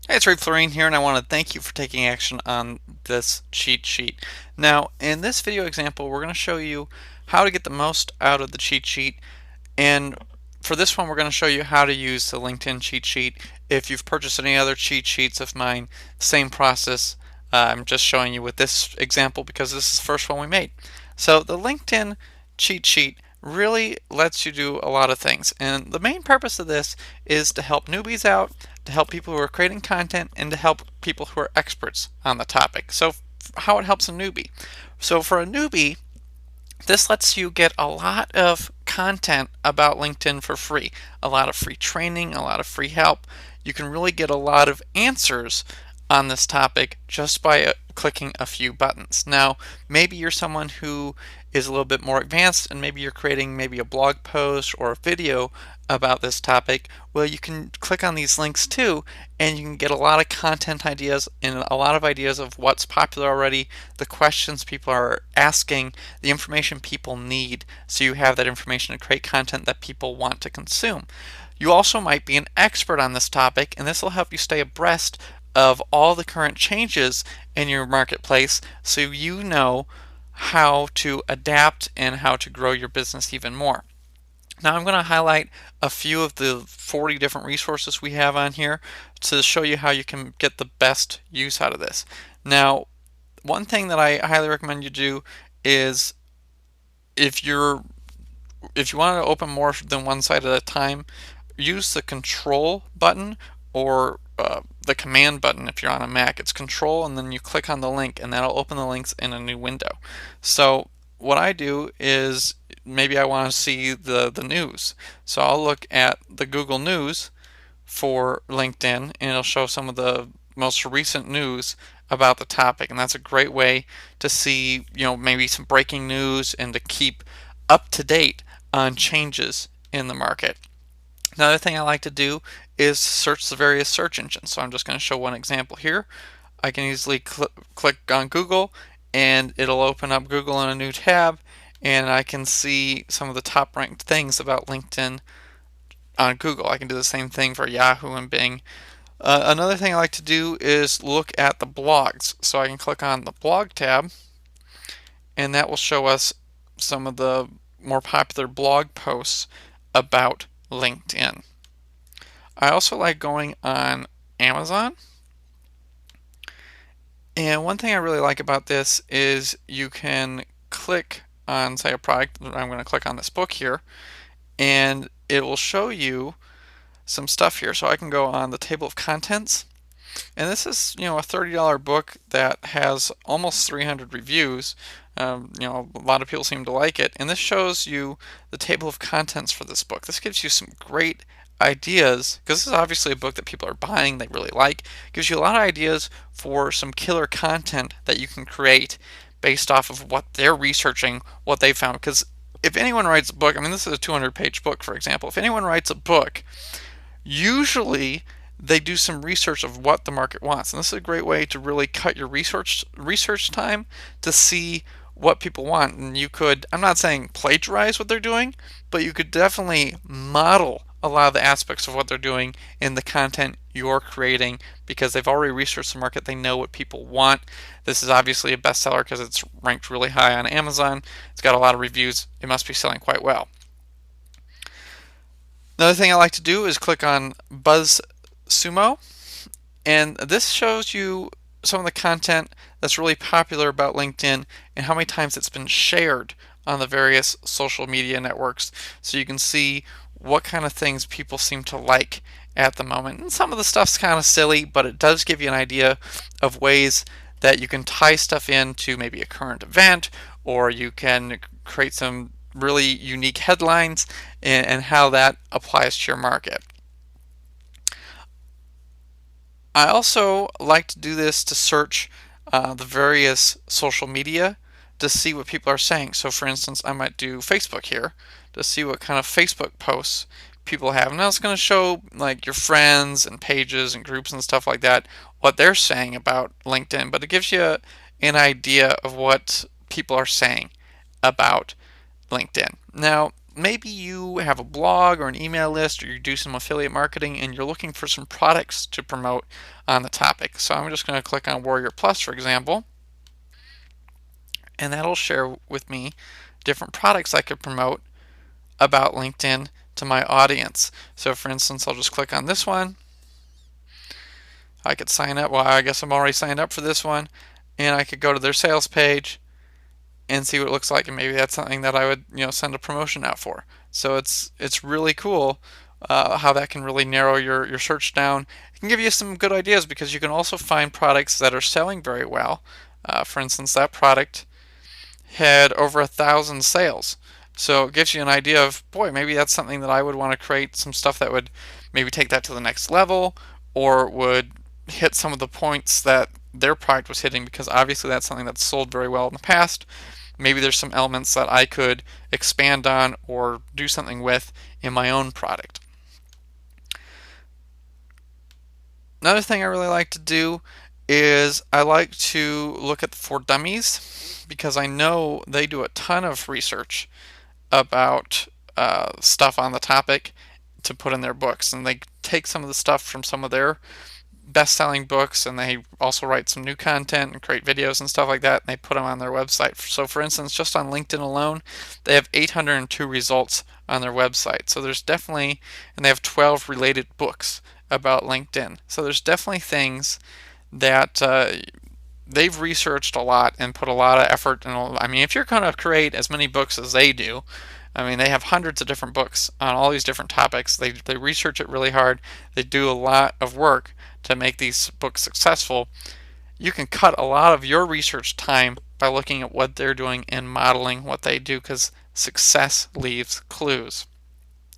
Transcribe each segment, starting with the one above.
Hey, it's Floren here, and I want to thank you for taking action on this cheat sheet. Now, in this video example, we're going to show you how to get the most out of the cheat sheet, and for this one, we're going to show you how to use the LinkedIn cheat sheet. If you've purchased any other cheat sheets of mine, same process. I'm just showing you with this example because this is the first one we made. So the LinkedIn cheat sheet really lets you do a lot of things, and the main purpose of this is to help newbies out, to help people who are creating content, and to help people who are experts on the topic. So how it helps a newbie. So for a newbie, this lets you get a lot of content about LinkedIn for free, a lot of free training, a lot of free help. You can really get a lot of answers on this topic just by clicking a few buttons. Now, maybe you're someone who is a little bit more advanced and maybe you're creating maybe a blog post or a video about this topic. Well, you can click on these links too, and you can get a lot of content ideas and a lot of ideas of what's popular already, the questions people are asking, the information people need, so you have that information to create content that people want to consume. You also might be an expert on this topic, and this will help you stay abreast of all the current changes in your marketplace so you know how to adapt and how to grow your business even more. Now I'm going to highlight a few of the 40 different resources we have on here to show you how you can get the best use out of this. Now, one thing that I highly recommend you do is if you're if you want to open more than one site at a time, use the control button or the command button if you're on a Mac. It's control and then you click on the link and that'll open the links in a new window. So what I do is maybe I want to see the news. So I'll look at the Google News for LinkedIn and it'll show some of the most recent news about the topic, and that's a great way to see, maybe some breaking news and to keep up to date on changes in the market. Another thing I like to do is search the various search engines. So I'm just going to show one example here. I can easily click on Google and it'll open up Google in a new tab, and I can see some of the top ranked things about LinkedIn on Google. I can do the same thing for Yahoo and Bing. Another thing I like to do is look at the blogs. So I can click on the blog tab and that will show us some of the more popular blog posts about LinkedIn. I also like going on Amazon. And one thing I really like about this is you can click on, say, a product. I'm going to click on this book here, and it will show you some stuff here. So I can go on the table of contents, and this is, a $30 book that has almost 300 reviews. A lot of people seem to like it, and this shows you the table of contents for this book. This gives you some great ideas, because this is obviously a book that people are buying, they really like. It gives you a lot of ideas for some killer content that you can create based off of what they're researching, what they found. Because if anyone writes a book, this is a 200-page book, for example. If anyone writes a book, usually they do some research of what the market wants, and this is a great way to really cut your research time to see what people want. And you could, I'm not saying plagiarize what they're doing, but you could definitely model a lot of the aspects of what they're doing in the content you're creating, because they've already researched the market. They know what people want. This is obviously a bestseller because it's ranked really high on Amazon. It's got a lot of reviews. It must be selling quite well. Another thing I like to do is click on BuzzSumo, and this shows you some of the content that's really popular about LinkedIn and how many times it's been shared on the various social media networks, so you can see what kind of things people seem to like at the moment. And some of the stuff's kind of silly, but it does give you an idea of ways that you can tie stuff into maybe a current event, or you can create some really unique headlines and how that applies to your market. I also like to do this to search the various social media to see what people are saying. So for instance, I might do Facebook here to see what kind of Facebook posts people have. Now it's going to show like your friends and pages and groups and stuff like that, what they're saying about LinkedIn, but it gives you an idea of what people are saying about LinkedIn. Now, maybe you have a blog or an email list, or you do some affiliate marketing and you're looking for some products to promote on the topic. So I'm just going to click on Warrior Plus, for example, and that'll share with me different products I could promote about LinkedIn to my audience. So for instance, I'll just click on this one. I could sign up. Well, I guess I'm already signed up for this one, and I could go to their sales page and see what it looks like, and maybe that's something that I would send a promotion out for. So it's really cool how that can really narrow your search down. It can give you some good ideas because you can also find products that are selling very well. For instance, that product had over 1,000 sales. So it gives you an idea of, boy, maybe that's something that I would want to create some stuff that would maybe take that to the next level, or would hit some of the points that their product was hitting, because obviously that's something that's sold very well in the past. Maybe there's some elements that I could expand on or do something with in my own product. Another thing I really like to do is I like to look at For Dummies, because I know they do a ton of research about stuff on the topic to put in their books, and they take some of the stuff from some of their best-selling books, and they also write some new content and create videos and stuff like that, and they put them on their website. So for instance, just on LinkedIn alone, they have 802 results on their website. So there's definitely, and they have 12 related books about LinkedIn. So there's definitely things that they've researched a lot and put a lot of effort in. I mean, if you're going to create as many books as they do, I mean, they have hundreds of different books on all these different topics. They research it really hard. They do a lot of work to make these books successful. You can cut a lot of your research time by looking at what they're doing and modeling what they do, because success leaves clues.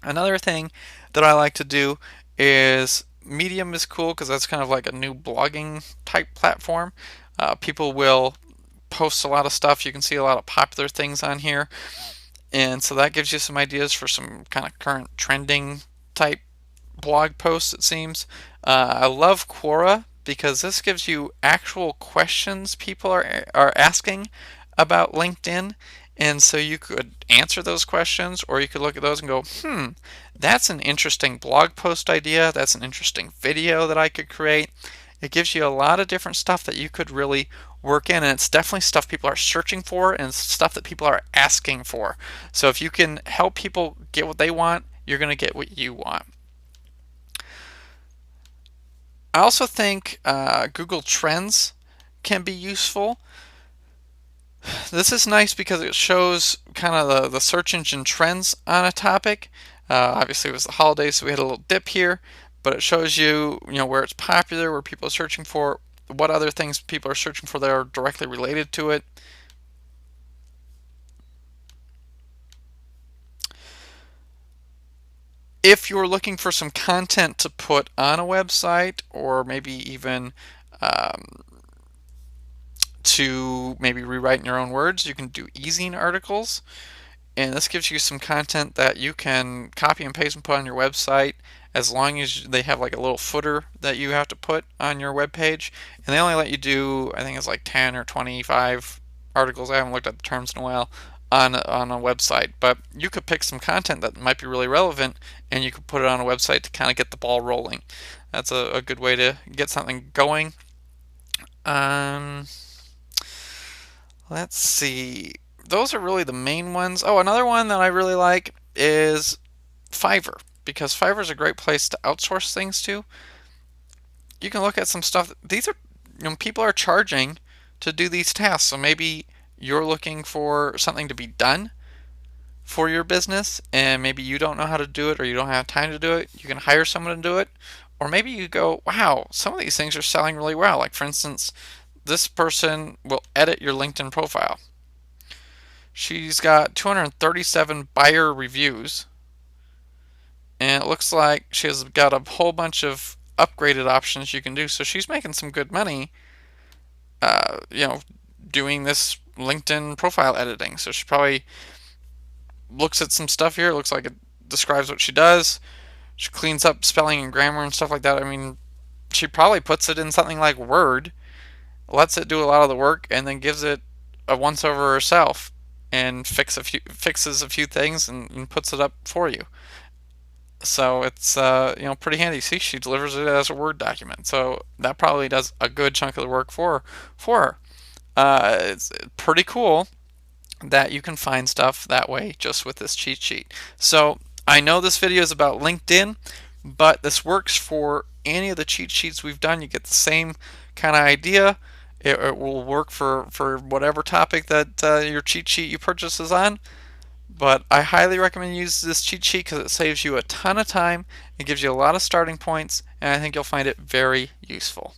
Another thing that I like to do is Medium is cool because that's kind of like a new blogging type platform. People will post a lot of stuff. You can see a lot of popular things on here. And so that gives you some ideas for some kind of current trending type blog posts, it seems. I love Quora because this gives you actual questions people are asking about LinkedIn. And so you could answer those questions, or you could look at those and go, that's an interesting blog post idea. That's an interesting video that I could create. It gives you a lot of different stuff that you could really work in, and it's definitely stuff people are searching for and stuff that people are asking for. So if you can help people get what they want, you're going to get what you want. I also think Google Trends can be useful. This is nice because it shows kind of the search engine trends on a topic. Obviously it was the holidays, so we had a little dip here, but it shows you, where it's popular, where people are searching for, what other things people are searching for that are directly related to it. If you're looking for some content to put on a website, or maybe even to maybe rewrite in your own words, you can do Ezinearticles. And this gives you some content that you can copy and paste and put on your website, as long as they have like a little footer that you have to put on your web page. And they only let you do, I think it's like 10 or 25 articles. I haven't looked at the terms in a while on a website, but you could pick some content that might be really relevant, and you could put it on a website to kind of get the ball rolling. That's a good way to get something going. Let's see. Those are really the main ones. Oh, another one that I really like is Fiverr, because Fiverr is a great place to outsource things to. You can look at some stuff. These are, people are charging to do these tasks. So maybe you're looking for something to be done for your business, and maybe you don't know how to do it, or you don't have time to do it. You can hire someone to do it. Or maybe you go, wow, some of these things are selling really well. Like, for instance, this person will edit your LinkedIn profile. She's got 237 buyer reviews, and it looks like she's got a whole bunch of upgraded options you can do. So she's making some good money, doing this LinkedIn profile editing. So she probably looks at some stuff here. It looks like it describes what she does. She cleans up spelling and grammar and stuff like that. I mean, she probably puts it in something like Word, lets it do a lot of the work, and then gives it a once over herself. and fixes a few things and puts it up for you. So it's pretty handy. See, she delivers it as a Word document, so that probably does a good chunk of the work for her. It's pretty cool that you can find stuff that way just with this cheat sheet. So I know this video is about LinkedIn, but this works for any of the cheat sheets we've done. You get the same kind of idea. It will work for whatever topic that your cheat sheet you purchase is on. But I highly recommend you use this cheat sheet because it saves you a ton of time. It gives you a lot of starting points, and I think you'll find it very useful.